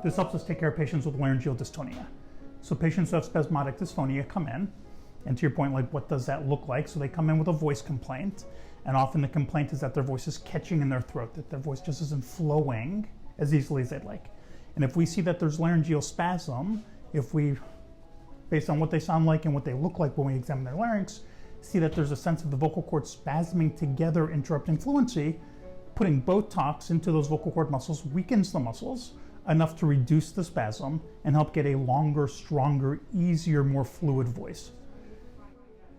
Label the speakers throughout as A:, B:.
A: This helps us take care of patients with laryngeal dystonia. So patients who have spasmodic dysphonia come in, and to your point, like what does that look like? So they come in with a voice complaint, and often the complaint is that their voice is catching in their throat, that their voice just isn't flowing as easily as they'd like. And if we see that there's laryngeal spasm, if we, based on what they sound like and what they look like when we examine their larynx, see that there's a sense of the vocal cords spasming together, interrupting fluency, putting Botox into those vocal cord muscles weakens the muscles enough to reduce the spasm and help get a longer, stronger, easier, more fluid voice.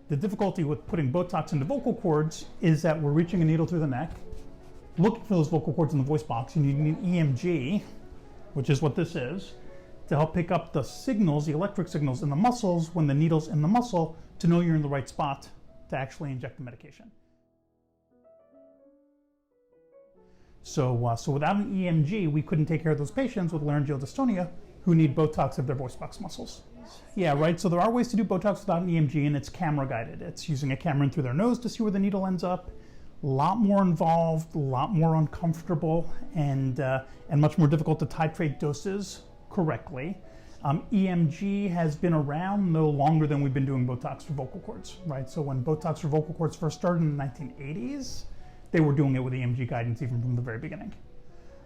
A: The difficulty with putting Botox into vocal cords is that we're reaching a needle through the neck, looking for those vocal cords in the voice box, and you need EMG, which is what this is, to help pick up the signals, the electric signals in the muscles when the needle's in the muscle to know you're in the right spot to actually inject the medication. So without an EMG, we couldn't take care of those patients with laryngeal dystonia who need Botox of their voice box muscles. Yeah, right, so there are ways to do Botox without an EMG, and it's camera guided. It's using a camera in through their nose to see where the needle ends up. A lot more involved, a lot more uncomfortable, and much more difficult to titrate doses correctly. EMG has been around no longer than we've been doing Botox for vocal cords, right? So when Botox for vocal cords first started in the 1980s, they were doing it with EMG guidance even from the very beginning.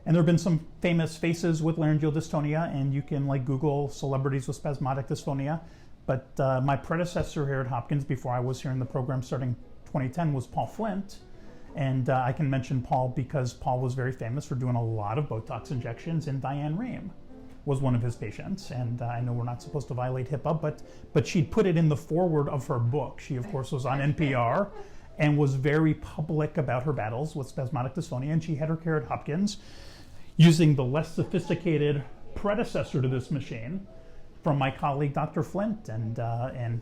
A: And there have been some famous faces with laryngeal dystonia, and you can like Google celebrities with spasmodic dysphonia. But my predecessor here at Hopkins, before I was here in the program starting 2010, was Paul Flint. And I can mention Paul because Paul was very famous for doing a lot of Botox injections, and Diane Rehm was one of his patients. And I know we're not supposed to violate HIPAA, but she'd put it in the foreword of her book. She, of course, was on NPR and was very public about her battles with spasmodic dysphonia, and she had her care at Hopkins using the less sophisticated predecessor to this machine from my colleague, Dr. Flint, and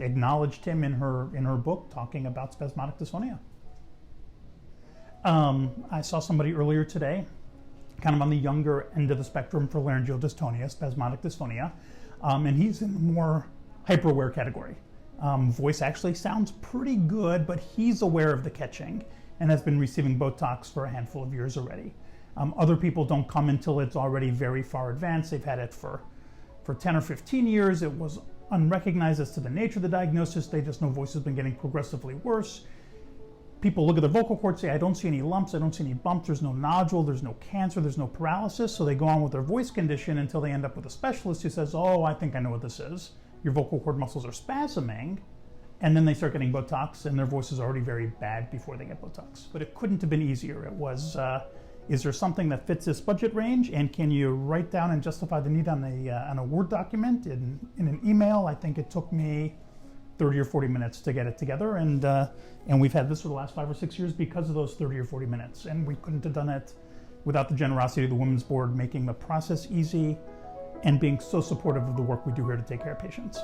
A: acknowledged him in her book talking about spasmodic dysphonia. I saw somebody earlier today, kind of on the younger end of the spectrum for laryngeal dystonia, spasmodic dysphonia, and he's in the more hyper-aware category. Voice actually sounds pretty good, but he's aware of the catching and has been receiving Botox for a handful of years already. Other people don't come until it's already very far advanced. They've had it for 10 or 15 years. It was unrecognized as to the nature of the diagnosis. They just know voice has been getting progressively worse. People look at their vocal cords, say, I don't see any lumps, I don't see any bumps, there's no nodule, there's no cancer, there's no paralysis. So they go on with their voice condition until they end up with a specialist who says, oh, I think I know what this is. Your vocal cord muscles are spasming. And then they start getting Botox, and their voice is already very bad before they get Botox. But it couldn't have been easier. It was, is there something that fits this budget range? And can you write down and justify the need on a Word document in an email? I think it took me 30 or 40 minutes to get it together, and we've had this for the last 5 or 6 years because of those 30 or 40 minutes, and we couldn't have done it without the generosity of the Women's Board making the process easy and being so supportive of the work we do here to take care of patients.